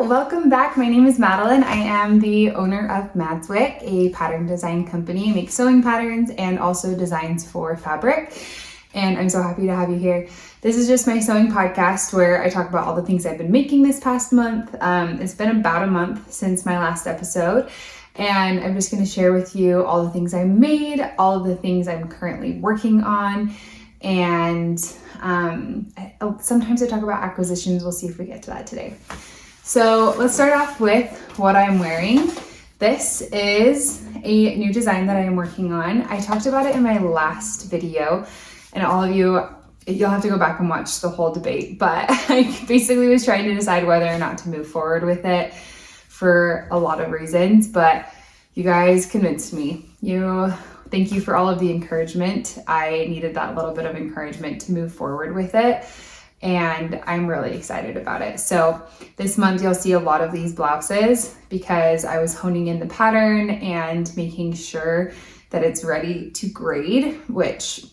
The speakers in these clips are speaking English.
welcome back. My name is Madeline. I am the owner of Madswick, a pattern design company. I make sewing patterns and also designs for fabric. And I'm so happy to have you here. This is just my sewing podcast where I talk about all the things I've been making this past month. It's been about a month since my last episode. And I'm just going to share with you all the things I made, all of the things I'm currently working on. And sometimes I talk about acquisitions. We'll see if we get to that today. So let's start off with what I'm wearing. This is a new design that I am working on. I talked about it in my last video, and all of you'll have to go back and watch the whole debate, but I basically was trying to decide whether or not to move forward with it for a lot of reasons, but you guys convinced me. Thank you for all of the encouragement. I needed that little bit of encouragement to move forward with it, and I'm really excited about it. So this month you'll see a lot of these blouses because I was honing in the pattern and making sure that it's ready to grade, which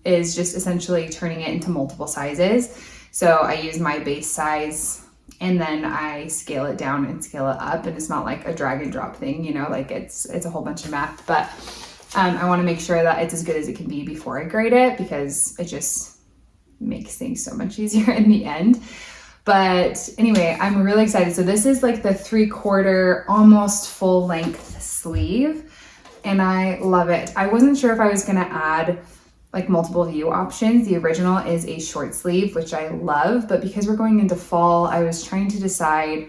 is just essentially turning it into multiple sizes. So I use my base size and then I scale it down and scale it up, and it's not like a drag and drop thing, like it's a whole bunch of math, but I want to make sure that it's as good as it can be before I grade it because it just makes things so much easier in the end. But anyway, I'm really excited. So this is like the 3/4, almost full length sleeve, and I love it. I wasn't sure if I was going to add like multiple view options. The original is a short sleeve, which I love, but because we're going into fall, I was trying to decide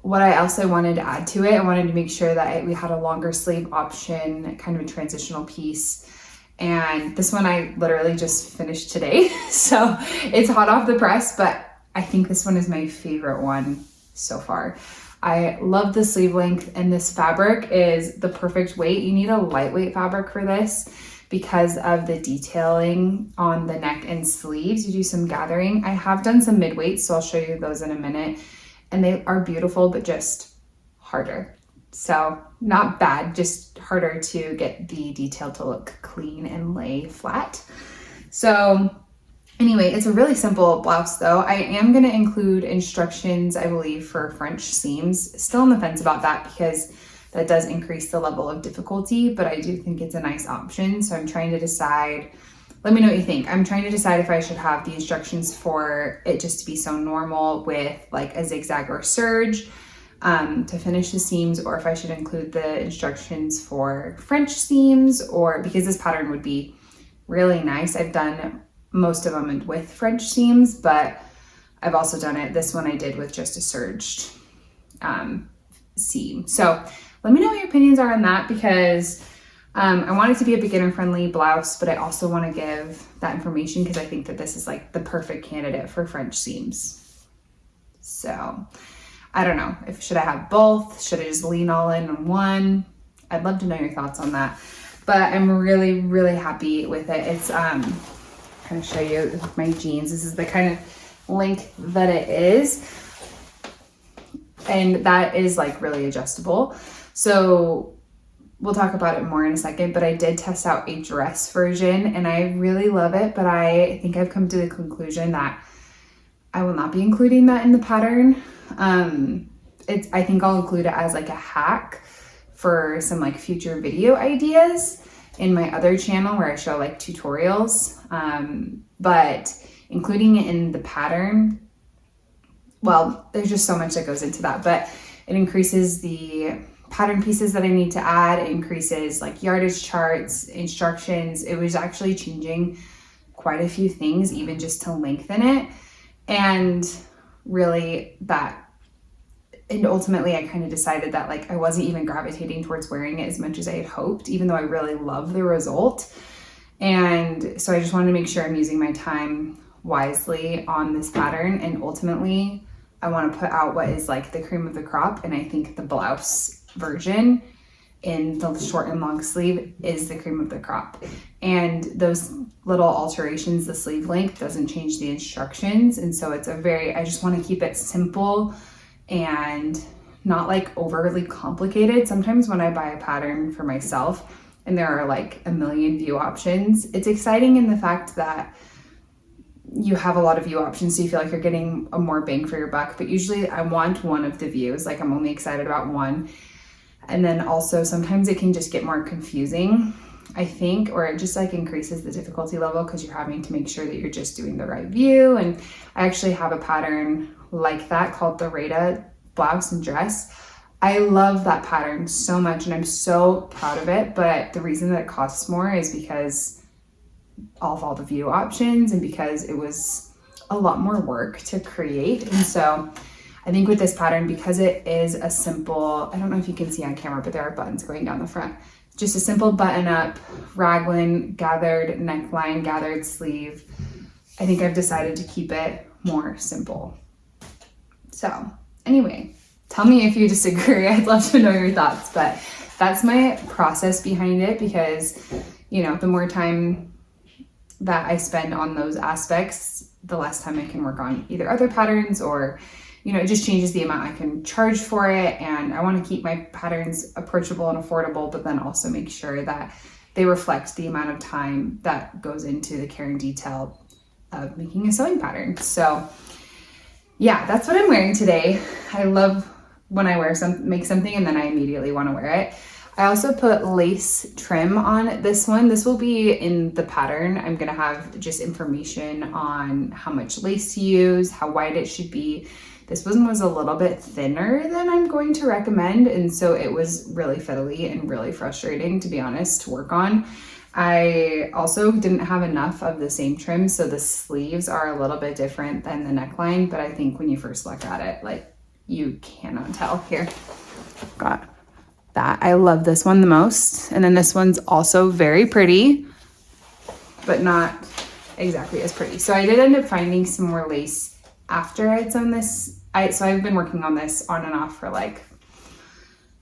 what else I wanted to add to it. I wanted to make sure that we had a longer sleeve option, kind of a transitional piece. And this one I literally just finished today. So it's hot off the press, but I think this one is my favorite one so far. I love the sleeve length, and this fabric is the perfect weight. You need a lightweight fabric for this because of the detailing on the neck and sleeves. You do some gathering. I have done some mid-weights, so I'll show you those in a minute. And they are beautiful, but just harder. So not bad, just harder to get the detail to look clean and lay flat. So anyway, it's a really simple blouse though. I am gonna include instructions, I believe, for French seams. Still on the fence about that because that does increase the level of difficulty, but I do think it's a nice option. So I'm trying to decide, let me know what you think. I'm trying to decide if I should have the instructions for it just to be so normal with like a zigzag or serge to finish the seams, or if I should include the instructions for French seams, or because this pattern would be really nice. I've done most of them with French seams, but I've also done it. This one I did with just a serged seam. So let me know what your opinions are on that because I want it to be a beginner friendly blouse, but I also want to give that information because I think that this is like the perfect candidate for French seams. So I don't know, should I have both? Should I just lean all in on one? I'd love to know your thoughts on that, but I'm really, really happy with it. It's, kind of show you my jeans. This is the kind of length that it is. And that is like really adjustable. So we'll talk about it more in a second, but I did test out a dress version and I really love it, but I think I've come to the conclusion that I will not be including that in the pattern. I think I'll include it as like a hack for some like future video ideas in my other channel where I show like tutorials. But including it in the pattern, well, there's just so much that goes into that, but it increases the pattern pieces that I need to add. It increases like yardage charts, instructions. It was actually changing quite a few things, even just to lengthen it. And really and ultimately I kind of decided that like I wasn't even gravitating towards wearing it as much as I had hoped, even though I really love the result. And so I just wanted to make sure I'm using my time wisely on this pattern. And ultimately I want to put out what is like the cream of the crop. And I think the blouse version in the short and long sleeve is the cream of the crop. And those little alterations, the sleeve length doesn't change the instructions. And so it's I just want to keep it simple and not like overly complicated. Sometimes when I buy a pattern for myself and there are like a million view options, it's exciting in the fact that you have a lot of view options, so you feel like you're getting a more bang for your buck. But usually I want one of the views, like I'm only excited about one. And then also sometimes it can just get more confusing, I think, or it just like increases the difficulty level because you're having to make sure that you're just doing the right view. And I actually have a pattern like that called the Rita blouse and dress. I love that pattern so much and I'm so proud of it. But the reason that it costs more is because of all the view options and because it was a lot more work to create. And so I think with this pattern, because it is a simple, I don't know if you can see on camera, but there are buttons going down the front. Just a simple button up, raglan, gathered neckline, gathered sleeve. I think I've decided to keep it more simple. So anyway, tell me if you disagree. I'd love to know your thoughts, but that's my process behind it because, you know, the more time that I spend on those aspects, the less time I can work on either other patterns or, you know, it just changes the amount I can charge for it. And I want to keep my patterns approachable and affordable, but then also make sure that they reflect the amount of time that goes into the care and detail of making a sewing pattern. So yeah, that's what I'm wearing today. I love when I make something and then I immediately want to wear it. I also put lace trim on this one. This will be in the pattern. I'm gonna have just information on how much lace to use, how wide it should be. This one was a little bit thinner than I'm going to recommend, and so it was really fiddly and really frustrating, to be honest, to work on. I also didn't have enough of the same trim, so the sleeves are a little bit different than the neckline, but I think when you first look at it, like, you cannot tell. Here, got that. I love this one the most. And then this one's also very pretty, but not exactly as pretty. So I did end up finding some more lace after I'd sewn this. So I've been working on this on and off for like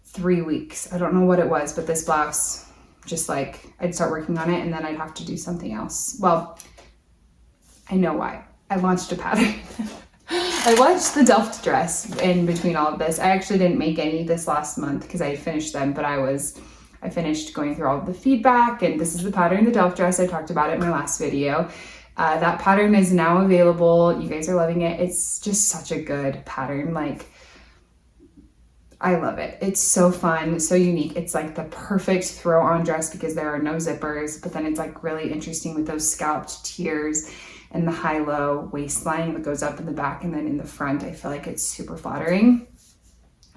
3 weeks. I don't know what it was, but this blouse, just like I'd start working on it and then I'd have to do something else. Well, I know why. I launched a pattern. I watched the Delft Dress in between all of this. I actually didn't make any this last month because I finished them, but I finished going through all of the feedback, and this is the pattern, the Delft Dress. I talked about it in my last video. That pattern is now available. You guys are loving it. It's just such a good pattern. Like, I love it. It's so fun, so unique. It's like the perfect throw on dress because there are no zippers, but then it's like really interesting with those scalloped tiers and the high-low waistline that goes up in the back and then in the front. I feel like it's super flattering.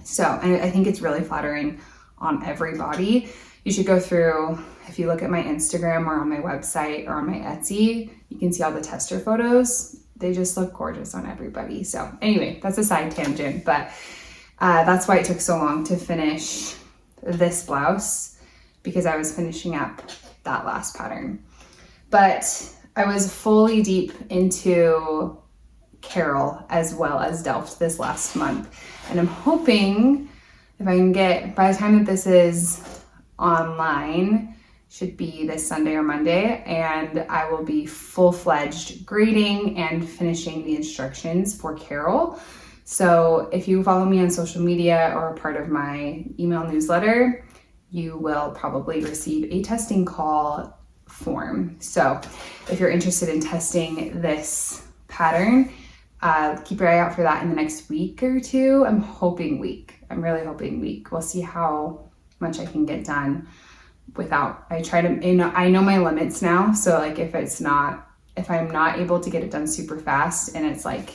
So I think it's really flattering on every body. You should go through, if you look at my Instagram or on my website or on my Etsy, you can see all the tester photos. They just look gorgeous on everybody. So anyway, that's a side tangent, but that's why it took so long to finish this blouse, because I was finishing up that last pattern. But I was fully deep into Carol as well as Delft this last month. And I'm hoping if I can get, by the time that this is online, should be this Sunday or Monday, and I will be full-fledged grading and finishing the instructions for Carol. So if you follow me on social media or are part of my email newsletter, you will probably receive a testing call form. So if you're interested in testing this pattern, keep your eye out for that in the next week or two. I'm hoping week. I'm really hoping week. We'll see how much I can get done without, I know my limits now. So like if I'm not able to get it done super fast and it's like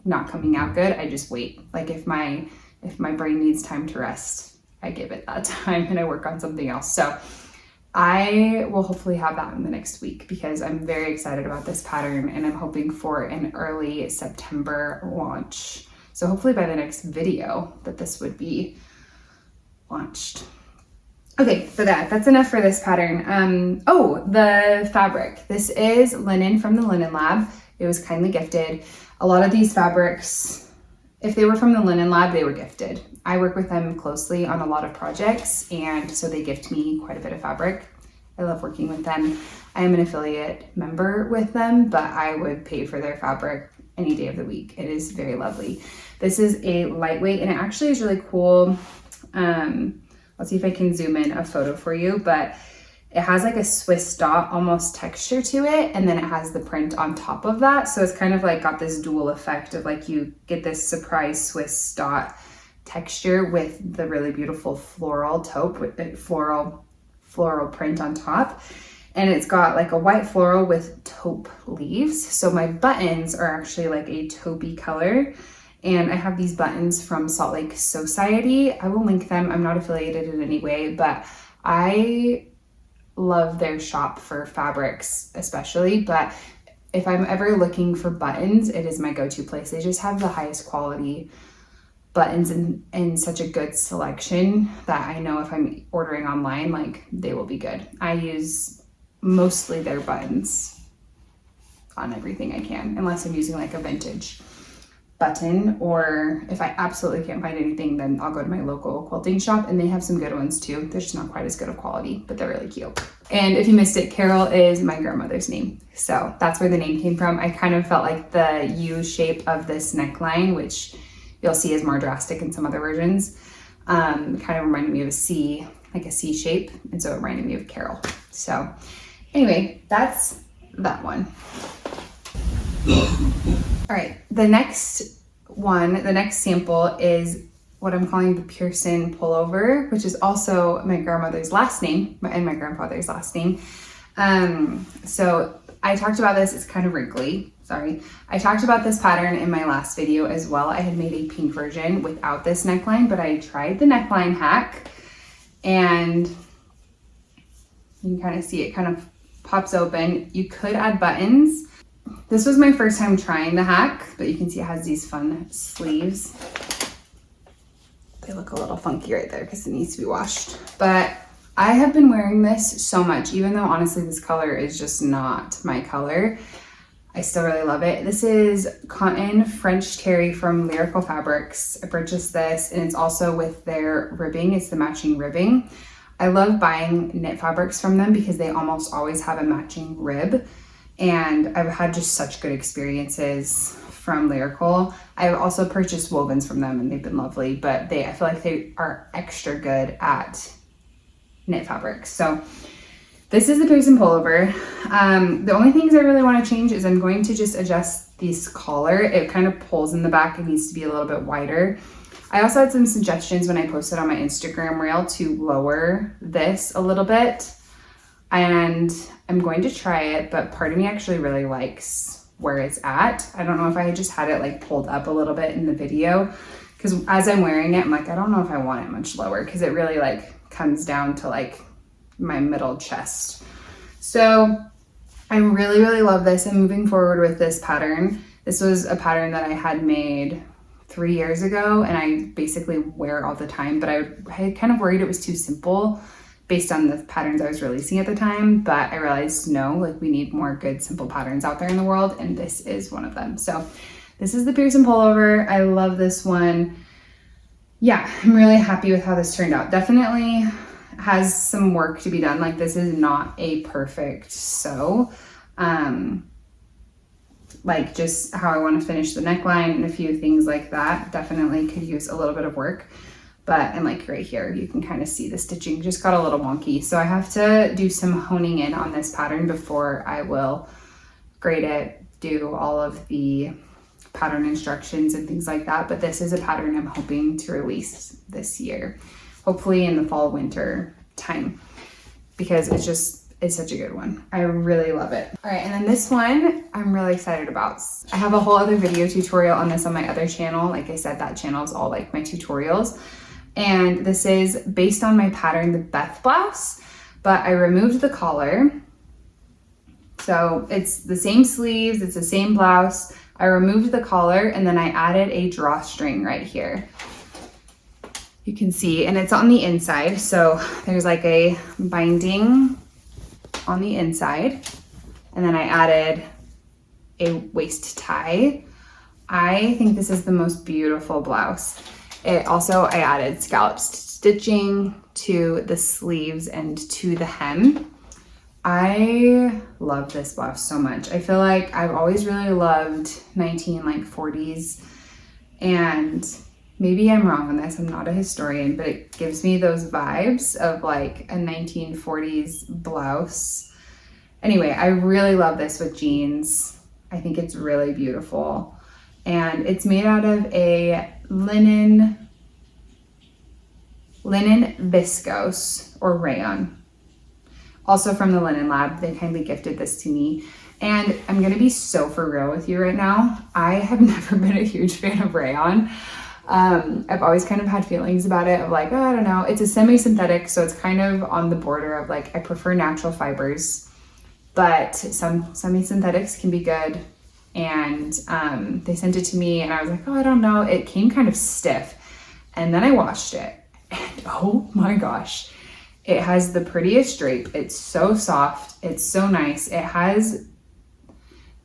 not coming out good, I just wait. Like if my brain needs time to rest, I give it that time and I work on something else. So I will hopefully have that in the next week because I'm very excited about this pattern and I'm hoping for an early September launch. So hopefully by the next video that this would be launched. Okay, so that's enough for this pattern. Oh, the fabric. This is linen from the Linen Lab. It was kindly gifted. A lot of these fabrics, if they were from the Linen Lab, they were gifted. I work with them closely on a lot of projects, and so they gift me quite a bit of fabric. I love working with them. I am an affiliate member with them, but I would pay for their fabric any day of the week. It is very lovely. This is a lightweight, and it actually is really cool. Let's see if I can zoom in a photo for you, but It has like a Swiss dot almost texture to it, and then it has the print on top of that. So it's kind of like got this dual effect of like you get this surprise Swiss dot texture with the really beautiful floral taupe with the floral print on top. And it's got like a white floral with taupe leaves. So my buttons are actually like a taupey color. And I have these buttons from Salt Lake Society. I will link them. I'm not affiliated in any way, but I love their shop for fabrics especially. But if I'm ever looking for buttons, it is my go-to place. They just have the highest quality buttons and such a good selection that I know if I'm ordering online, like they will be good. I use mostly their buttons on everything I can, unless I'm using like a vintage button, or if I absolutely can't find anything, then I'll go to my local quilting shop and they have some good ones too. They're just not quite as good of quality, but they're really cute. And if you missed it, Carol is my grandmother's name. So that's where the name came from. I kind of felt like the U shape of this neckline, which you'll see is more drastic in some other versions, kind of reminded me of a C, like a C shape. And so it reminded me of Carol. So anyway, that's that one. All right, the next sample is what I'm calling the Pearson Pullover, which is also my grandmother's last name and my grandfather's last name. So I talked about this, it's kind of wrinkly, sorry. I talked about this pattern in my last video as well. I had made a pink version without this neckline, but I tried the neckline hack and you can kind of see it kind of pops open. You could add buttons. This was my first time trying the hack, but you can see it has these fun sleeves. They look a little funky right there because it needs to be washed. But I have been wearing this so much, even though honestly this color is just not my color. I still really love it. This is cotton French terry from Lyrical Fabrics. I purchased this and it's also with their ribbing. It's the matching ribbing. I love buying knit fabrics from them because they almost always have a matching rib. And I've had just such good experiences from Lyrical. I've also purchased wovens from them and they've been lovely, but I feel like they are extra good at knit fabrics. So this is the Pearson Pullover. The only things I really want to change is I'm going to just adjust this collar. It kind of pulls in the back. It needs to be a little bit wider. I also had some suggestions when I posted on my Instagram reel to lower this a little bit. And I'm going to try it, but part of me actually really likes where it's at. I don't know if I just had it like pulled up a little bit in the video, because as I'm wearing it, I'm like, I don't know if I want it much lower because it really like comes down to like my middle chest. So I really, really love this. I'm moving forward with this pattern. This was a pattern that I had made 3 years ago and I basically wear all the time, but I had kind of worried it was too simple based on the patterns I was releasing at the time, but I realized no, like we need more good simple patterns out there in the world, and this is one of them. So this is the Pearson Pullover. I love this one. Yeah, I'm really happy with how this turned out. Definitely has some work to be done. Like this is not a perfect sew. Like just how I want to finish the neckline and a few things like that definitely could use a little bit of work. But, and like right here, you can kind of see the stitching just got a little wonky. So I have to do some honing in on this pattern before I will grade it, do all of the pattern instructions and things like that. But this is a pattern I'm hoping to release this year, hopefully in the fall, winter time, because it's such a good one. I really love it. All right, and then this one I'm really excited about. I have a whole other video tutorial on this on my other channel. Like I said, that channel is all like my tutorials. And this is based on my pattern, the Beth Blouse, but I removed the collar. So it's the same sleeves, it's the same blouse. I removed the collar and then I added a drawstring right here. You can see, and it's on the inside. So there's like a binding on the inside. And then I added a waist tie. I think this is the most beautiful blouse. I added scallop stitching to the sleeves and to the hem. I love this blouse so much. I feel like I've always really loved 1940s and maybe I'm wrong on this, I'm not a historian, but it gives me those vibes of like a 1940s blouse. Anyway, I really love this with jeans. I think it's really beautiful. And it's made out of a linen viscose or rayon. Also from the Linen Lab, they kindly gifted this to me. And I'm gonna be so for real with you right now. I have never been a huge fan of rayon. I've always kind of had feelings about it of like, oh, I don't know. It's a semi-synthetic, so it's kind of on the border of like, I prefer natural fibers, but some semi-synthetics can be good. And they sent it to me and I was like, oh, I don't know. It came kind of stiff. And then I washed it and oh my gosh, it has the prettiest drape. It's so soft. It's so nice. It has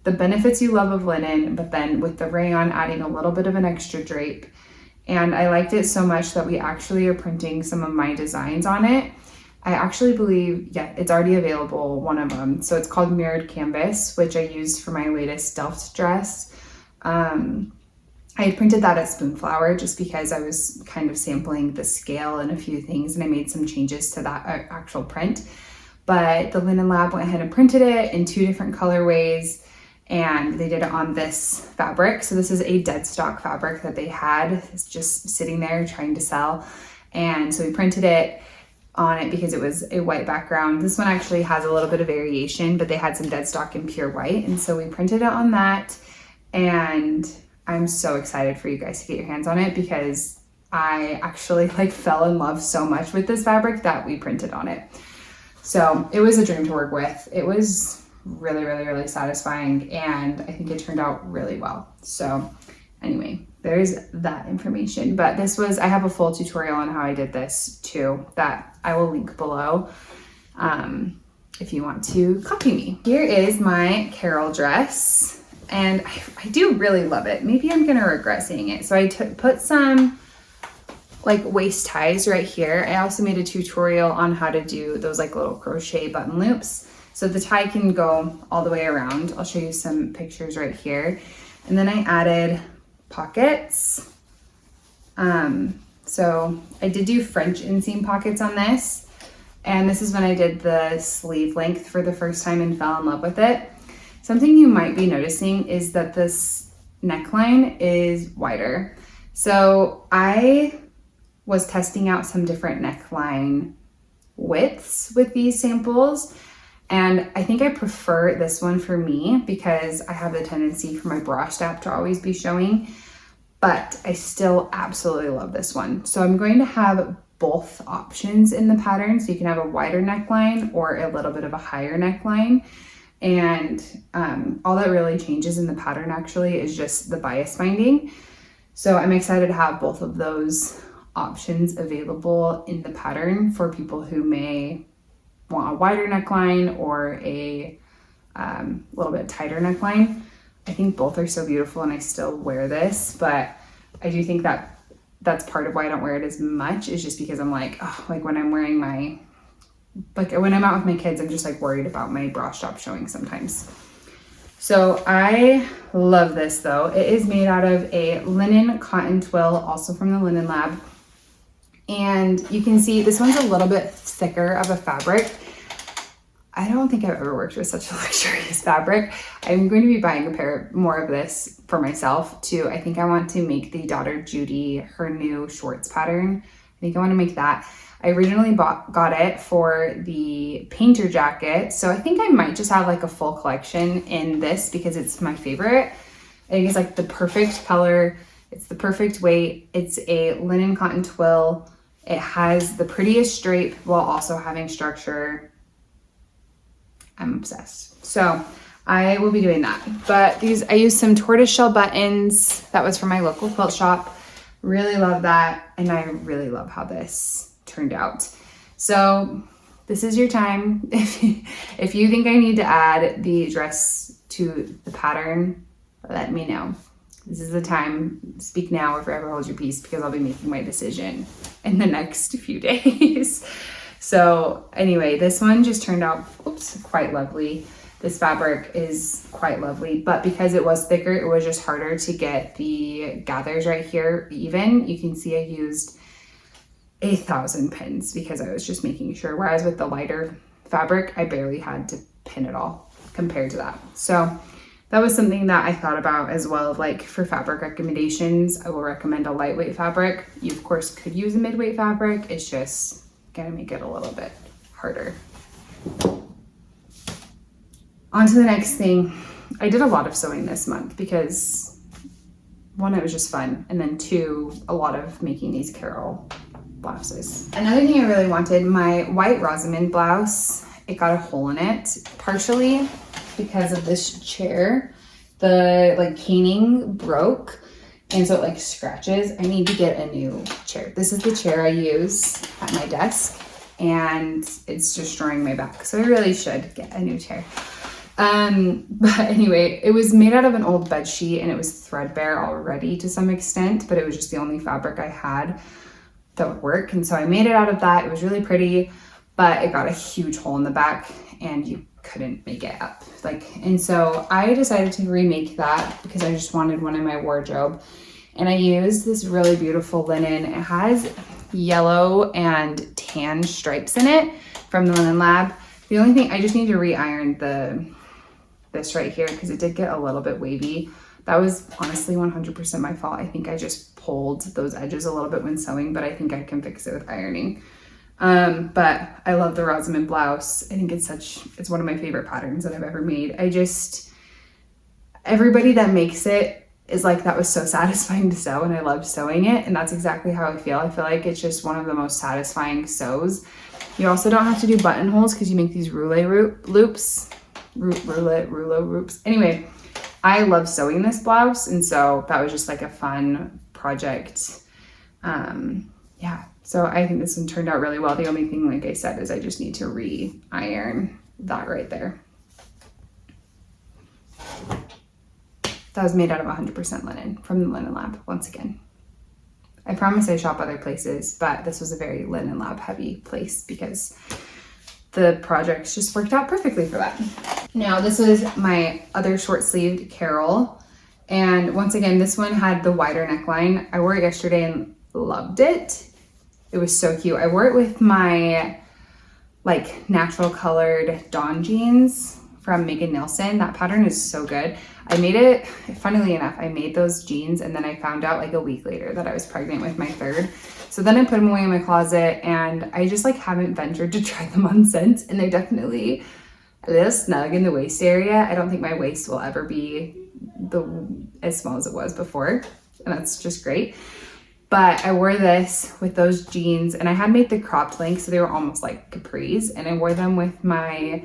the benefits you love of linen, but then with the rayon adding a little bit of an extra drape. And I liked it so much that we actually are printing some of my designs on it. I actually believe, yeah, it's already available, one of them. So it's called Mirrored Canvas, which I used for my latest Delft dress. I had printed that at Spoonflower just because I was kind of sampling the scale and a few things, and I made some changes to that actual print. But the Linen Lab went ahead and printed it in 2 different colorways, and they did it on this fabric. So this is a dead stock fabric that they had. It's just sitting there trying to sell. And so we printed it on it because it was a white background. This one actually has a little bit of variation, but they had some dead stock in pure white. And so we printed it on that, and I'm so excited for you guys to get your hands on it because I actually like fell in love so much with this fabric that we printed on it. So it was a dream to work with. It was really, really, really satisfying, and I think it turned out really well. So anyway, there's that information. But this was, I have a full tutorial on how I did this too that I will link below if you want to copy me. Here is my Carol dress. And I do really love it. Maybe I'm gonna regret saying it. So I put some like waist ties right here. I also made a tutorial on how to do those like little crochet button loops. So the tie can go all the way around. I'll show you some pictures right here. And then I added pockets. So I did do French inseam pockets on this. And this is when I did the sleeve length for the first time and fell in love with it. Something you might be noticing is that this neckline is wider. So I was testing out some different neckline widths with these samples, and I think I prefer this one for me because I have the tendency for my bra strap to always be showing, but I still absolutely love this one. So I'm going to have both options in the pattern, so you can have a wider neckline or a little bit of a higher neckline. And all that really changes in the pattern actually is just the bias binding. So I'm excited to have both of those options available in the pattern for people who may want a wider neckline or a little bit tighter neckline. I think both are so beautiful and I still wear this, but I do think that that's part of why I don't wear it as much, is just because I'm like, oh, like when I'm wearing my, like when I'm out with my kids, I'm just like worried about my bra strap showing sometimes. So I love this though. It is made out of a linen cotton twill, also from the Linen Lab. And you can see this one's a little bit thicker of a fabric. I don't think I've ever worked with such a luxurious fabric. I'm going to be buying a pair more of this for myself too. I think I want to make the daughter Judy her new shorts pattern. I think I want to make that. I originally got it for the painter jacket, so I think I might just have like a full collection in this because it's my favorite. I think it's like the perfect color. It's the perfect weight. It's a linen cotton twill. It has the prettiest drape while also having structure. I'm obsessed. So I will be doing that. But these, I used some tortoiseshell buttons. That was from my local quilt shop. Really love that. And I really love how this turned out. So this is your time. If you think I need to add the dress to the pattern, let me know. This is the time. Speak now or forever hold your peace, because I'll be making my decision in the next few days. So anyway, this one just turned out, quite lovely. This fabric is quite lovely, but because it was thicker, it was just harder to get the gathers right here even. You can see I used 1,000 pins because I was just making sure, whereas with the lighter fabric, I barely had to pin it all compared to that. So that was something that I thought about as well. Like for fabric recommendations, I will recommend a lightweight fabric. You of course could use a mid-weight fabric. It's just gonna make it a little bit harder. On to the next thing. I did a lot of sewing this month because one, it was just fun, and then two, a lot of making these Carol blouses. Another thing I really wanted, my white Rosman blouse, it got a hole in it, partially because of this chair. The like caning broke, and so it like scratches. I need to get a new chair. This is the chair I use at my desk, and it's destroying my back, so I really should get a new chair. But anyway, it was made out of an old bed sheet, and it was threadbare already to some extent, but it was just the only fabric I had that would work. And so I made it out of that. It was really pretty, but it got a huge hole in the back and you couldn't make it up. And so I decided to remake that because I just wanted one in my wardrobe. And I used this really beautiful linen. It has yellow and tan stripes in it from the Linen Lab. The only thing, I just need to re-iron this right here because it did get a little bit wavy. That was honestly 100% my fault. I think I just pulled those edges a little bit when sewing, but I think I can fix it with ironing. But I love the Rosman blouse. I think it's one of my favorite patterns that I've ever made. Everybody that makes it is like, that was so satisfying to sew, and I loved sewing it. And that's exactly how I feel. I feel like it's just one of the most satisfying sews. You also don't have to do buttonholes because you make these rouleau loops. Anyway, I love sewing this blouse, and so that was just like a fun project. Yeah, so I think this one turned out really well. The only thing, like I said, is I just need to re-iron that right there. That was made out of 100% linen from the Linen Lab, once again. I promise I shop other places, but this was a very Linen Lab heavy place because the projects just worked out perfectly for that. Now, this was my other short-sleeved Carol. And once again, this one had the wider neckline. I wore it yesterday and loved it. It was so cute. I wore it with my like natural colored Dawn jeans from Megan Nielsen. That pattern is so good. I made it, funnily enough, I made those jeans and then I found out like a week later that I was pregnant with my third. So then I put them away in my closet and I just like haven't ventured to try them on since. And they're definitely a little snug in the waist area. I don't think my waist will ever be as small as it was before. And that's just great. But I wore this with those jeans and I had made the cropped length, so they were almost like capris. And I wore them with my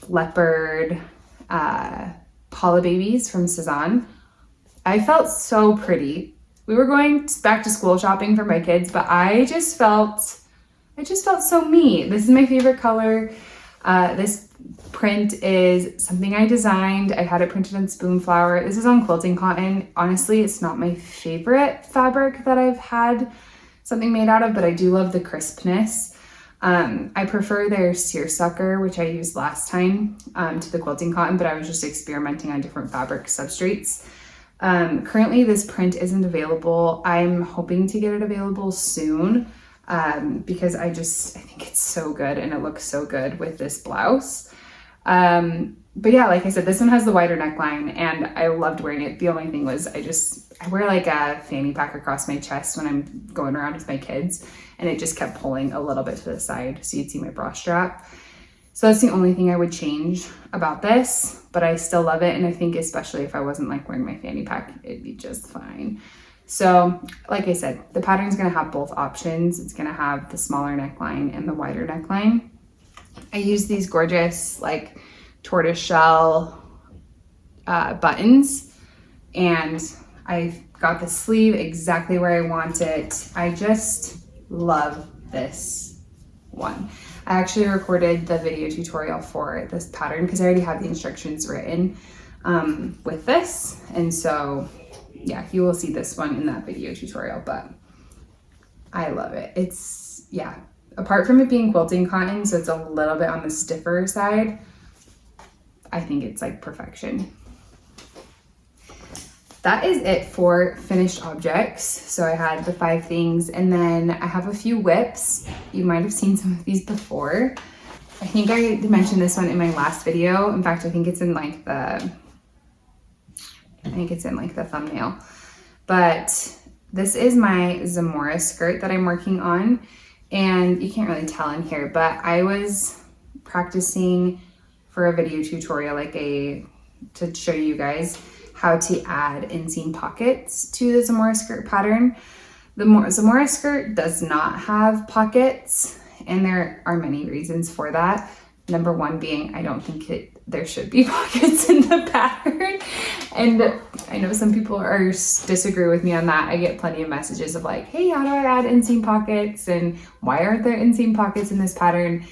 leopard Paula babies from Cezanne. I felt so pretty. We were going back to school shopping for my kids, but I just felt so me. This is my favorite color. This print is something I designed. I had it printed on Spoonflower. This is on quilting cotton. Honestly, it's not my favorite fabric that I've had something made out of, but I do love the crispness. I prefer their seersucker, which I used last time, to the quilting cotton, but I was just experimenting on different fabric substrates. Currently this print isn't available. I'm hoping to get it available soon, because I think it's so good and it looks so good with this blouse. But yeah, like I said, this one has the wider neckline and I loved wearing it. The only thing was I wear like a fanny pack across my chest when I'm going around with my kids, and it just kept pulling a little bit to the side so you'd see my bra strap. So that's the only thing I would change about this, but I still love it. And I think especially if I wasn't like wearing my fanny pack, it'd be just fine. So like I said, the pattern's gonna have both options. It's gonna have the smaller neckline and the wider neckline. I use these gorgeous like tortoiseshell buttons, and I've got the sleeve exactly where I want it. I just love this one. I actually recorded the video tutorial for this pattern because I already have the instructions written with this. And so yeah, you will see this one in that video tutorial, but I love it. It's, yeah, apart from it being quilting cotton, so it's a little bit on the stiffer side, I think it's like perfection. That is it for finished objects. So I had the 5 things, and then I have a few whips. You might have seen some of these before. I think I mentioned this one in my last video. In fact, I think it's in like the thumbnail. But this is my Zamora skirt that I'm working on, and you can't really tell in here, but I was practicing for a video tutorial, to show you guys how to add inseam pockets to the Zamora skirt pattern. The Zamora skirt does not have pockets, and there are many reasons for that. Number one being, I don't think there should be pockets in the pattern. And I know some people disagree with me on that. I get plenty of messages of like, hey, how do I add inseam pockets? And why aren't there inseam pockets in this pattern?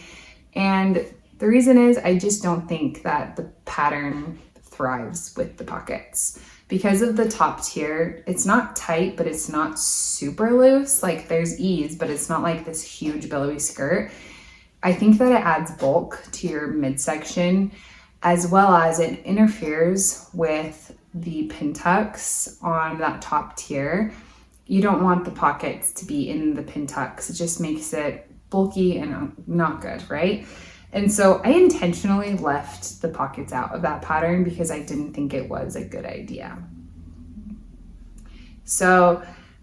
And the reason is, I just don't think that the pattern thrives with the pockets. Because of the top tier, it's not tight, but it's not super loose. Like there's ease, but it's not like this huge billowy skirt. I think that it adds bulk to your midsection, as well as it interferes with the pin tucks on that top tier. You don't want the pockets to be in the pin tucks. It just makes it bulky and not good, right? And so I intentionally left the pockets out of that pattern because I didn't think it was a good idea. So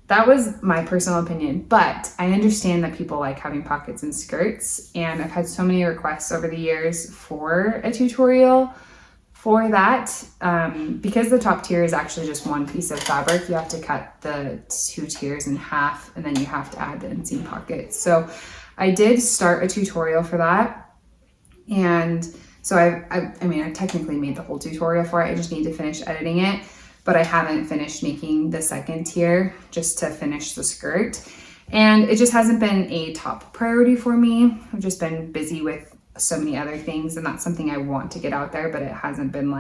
that was my personal opinion, but I understand that people like having pockets in skirts, and I've had so many requests over the years for a tutorial for that. Because the top tier is actually just one piece of fabric, you have to cut the 2 tiers in half, and then you have to add the inseam pockets. So I did start a tutorial for that. And so I technically made the whole tutorial for it. I just need to finish editing it, but I haven't finished making the 2nd tier just to finish the skirt. And it just hasn't been a top priority for me. I've just been busy with so many other things, and that's something I want to get out there, but it hasn't been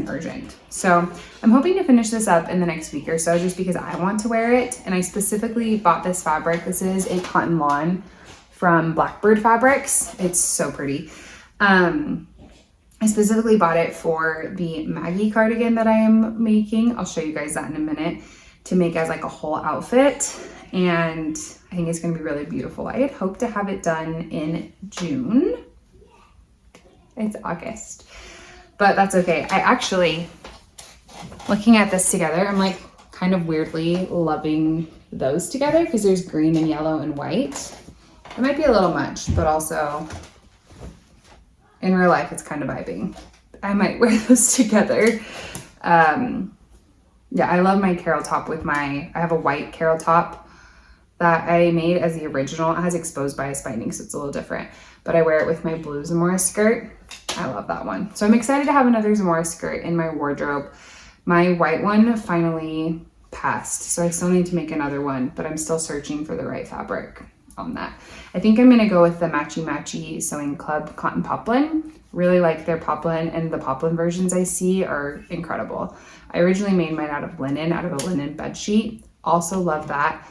urgent. So I'm hoping to finish this up in the next week or so, just because I want to wear it. And I specifically bought this fabric. This is a cotton lawn from Blackbird Fabrics. It's so pretty. I specifically bought it for the Maggie cardigan that I am making. I'll show you guys that in a minute, to make as like a whole outfit. And I think it's gonna be really beautiful. I had hoped to have it done in June. It's August, but that's okay. I actually, looking at this together, I'm like kind of weirdly loving those together because there's green and yellow and white. It might be a little much, but also in real life, it's kind of vibing. I might wear those together. Yeah, I love my carol top I have a white carol top that I made as the original. It has exposed bias binding, so it's a little different, but I wear it with my blue Zamora skirt. I love that one. So I'm excited to have another Zamora skirt in my wardrobe. My white one finally passed, so I still need to make another one, but I'm still searching for the right fabric on that. I think I'm gonna go with the Matchy Matchy Sewing Club Cotton Poplin. Really like their poplin, and the poplin versions I see are incredible. I originally made mine out of a linen bed sheet. Also love that,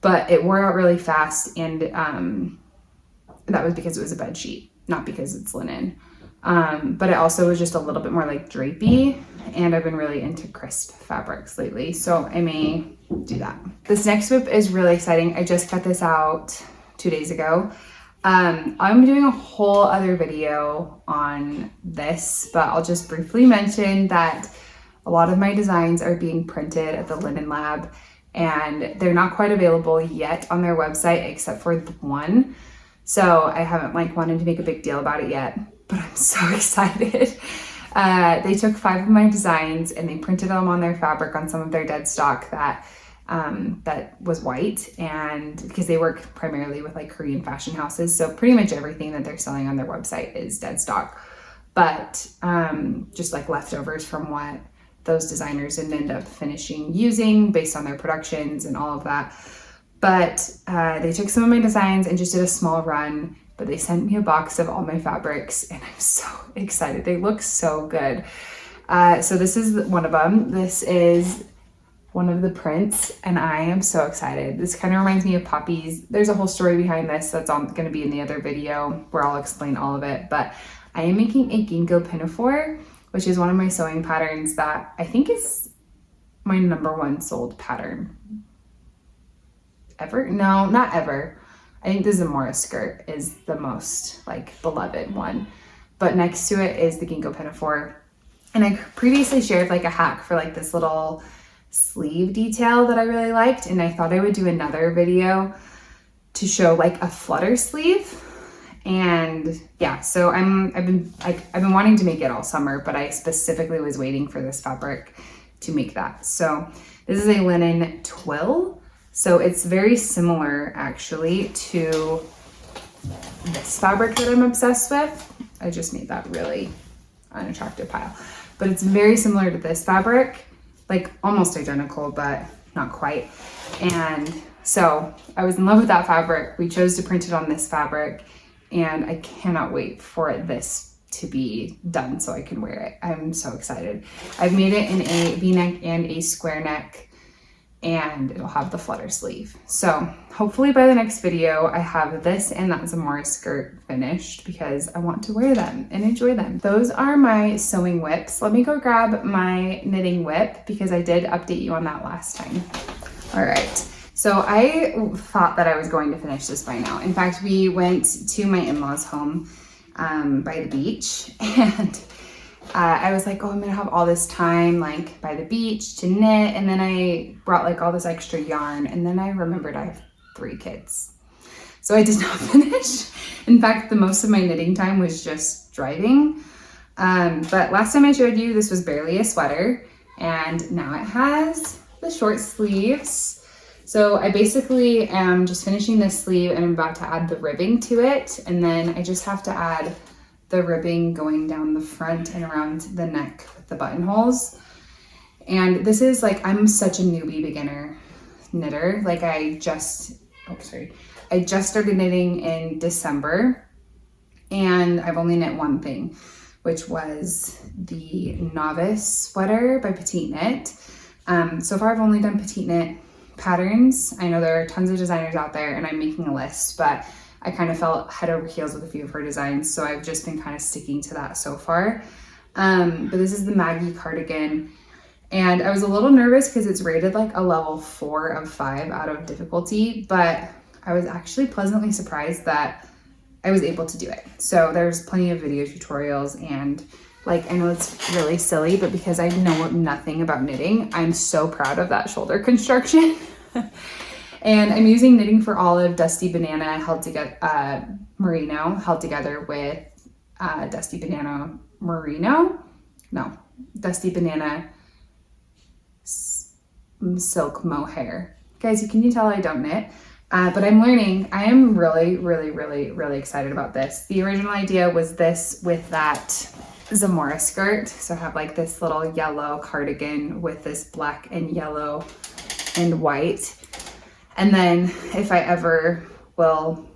but it wore out really fast, and that was because it was a bed sheet, not because it's linen. But it also was just a little bit more like drapey, and I've been really into crisp fabrics lately, so I may do that. This next whip is really exciting. I just cut this out 2 days ago. I'm doing a whole other video on this, but I'll just briefly mention that a lot of my designs are being printed at the Linen Lab, and they're not quite available yet on their website except for the one. So I haven't wanted to make a big deal about it yet, but I'm so excited. They took 5 of my designs and they printed them on their fabric on some of their dead stock that was white, and because they work primarily with Korean fashion houses, so pretty much everything that they're selling on their website is dead stock, but just leftovers from what those designers didn't end up finishing using based on their productions and all of that. But they took some of my designs and just did a small run, but they sent me a box of all my fabrics, and I'm so excited. They look so good. So this is one of them. This is one of the prints, and I am so excited. This kind of reminds me of poppies. There's a whole story behind this that's going to be in the other video where I'll explain all of it, but I am making a ginkgo pinafore, which is one of my sewing patterns that I think is my #1 sold pattern ever. No, not ever. I think the Zamora Skirt is the most like beloved one, but next to it is the ginkgo pinafore. And I previously shared like a hack for like this little sleeve detail that I really liked, and I thought I would do another video to show like a flutter sleeve. And yeah, so I've been wanting to make it all summer, but I specifically was waiting for this fabric to make that. So this is a linen twill. So it's very similar actually to this fabric that I'm obsessed with. I just made that really unattractive pile, but it's very similar to this fabric, like almost identical, but not quite. And so I was in love with that fabric. We chose to print it on this fabric, and I cannot wait for this to be done so I can wear it. I'm so excited. I've made it in a V-neck and a square neck, and it'll have the flutter sleeve. So hopefully by the next video, I have this and that Zamora skirt finished because I want to wear them and enjoy them. Those are my sewing whips. Let me go grab my knitting whip because I did update you on that last time. All right. So I thought that I was going to finish this by now. In fact, we went to my in-laws' home by the beach, and I was like, oh, I'm gonna have all this time like by the beach to knit. And then I brought like all this extra yarn, and then I remembered I have 3 kids. So I did not finish. In fact, the most of my knitting time was just driving. But last time I showed you, this was barely a sweater, and now it has the short sleeves. So I basically am just finishing this sleeve, and I'm about to add the ribbing to it. And then I just have to add the ribbing going down the front and around the neck with the buttonholes. And this is like, I'm such a newbie beginner knitter. Like I just started knitting in December, and I've only knit one thing, which was the novice sweater by Petite Knit. So far I've only done Petite Knit patterns. I know there are tons of designers out there, and I'm making a list, but I kind of fell head over heels with a few of her designs, so I've just been kind of sticking to that so far. But this is the Maggie cardigan, and I was a little nervous because it's rated like a level 4 of 5 out of difficulty, but I was actually pleasantly surprised that I was able to do it. So there's plenty of video tutorials, and like, I know it's really silly, but because I know nothing about knitting, I'm so proud of that shoulder construction. And I'm using Knitting for Olive Dusty Banana held together, Merino held together with Dusty Banana Merino. No, Dusty Banana Silk Mohair. Guys, can you tell I don't knit? But I'm learning. I am really, really, really, really excited about this. The original idea was this with that Zamora skirt. So I have like this little yellow cardigan with this black and yellow and white. And then if I ever will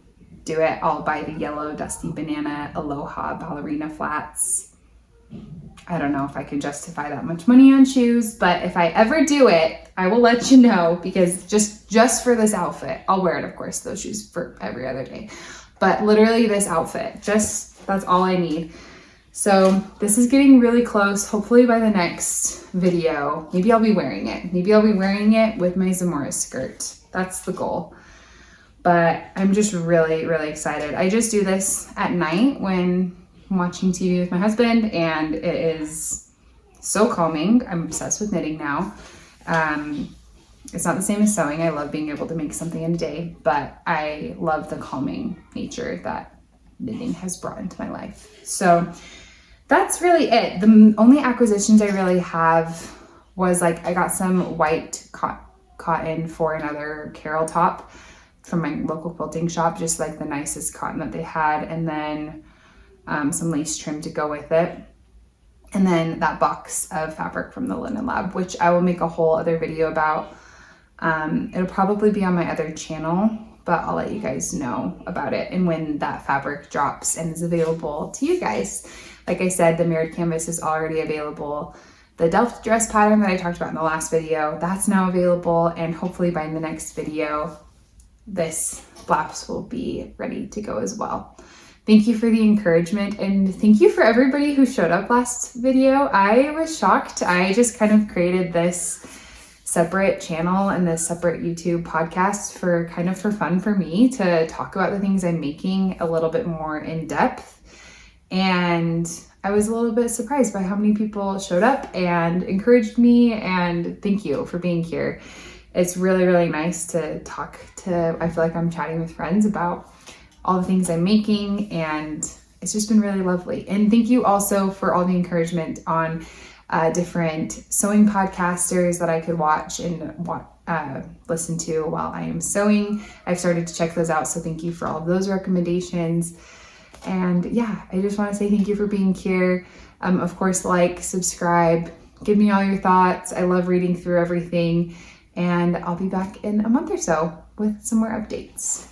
do it, I'll buy the yellow Dusty Banana Aloha ballerina flats. I don't know if I can justify that much money on shoes, but if I ever do it, I will let you know, because just for this outfit, I'll wear it, of course, those shoes for every other day. But literally this outfit, that's all I need. So this is getting really close. Hopefully by the next video, maybe I'll be wearing it. Maybe I'll be wearing it with my Zamora skirt. That's the goal. But I'm just really, really excited. I just do this at night when I'm watching TV with my husband, and it is so calming. I'm obsessed with knitting now. It's not the same as sewing. I love being able to make something in a day, but I love the calming nature that knitting has brought into my life. So that's really it. The only acquisitions I really have was like, I got some white cotton for another Carol top from my local quilting shop, just like the nicest cotton that they had, and then some lace trim to go with it, and then that box of fabric from the Linen Lab, which I will make a whole other video about. It'll probably be on my other channel, but I'll let you guys know about it and when that fabric drops and is available to you guys. Like I said, the mirrored canvas is already available. The Delft Dress pattern that I talked about in the last video, that's now available, and hopefully by the next video, this blouse will be ready to go as well. Thank you for the encouragement, and thank you for everybody who showed up last video. I was shocked. I just kind of created this separate channel and this separate YouTube podcast for fun for me to talk about the things I'm making a little bit more in depth. And I was a little bit surprised by how many people showed up and encouraged me, and thank you for being here. It's really, really nice to I feel like I'm chatting with friends about all the things I'm making, and it's just been really lovely. And thank you also for all the encouragement on different sewing podcasters that I could watch and listen to while I am sewing. I've started to check those out, so thank you for all of those recommendations. And yeah, I just want to say thank you for being here. Of course, like, subscribe, give me all your thoughts. I love reading through everything, and I'll be back in a month or so with some more updates.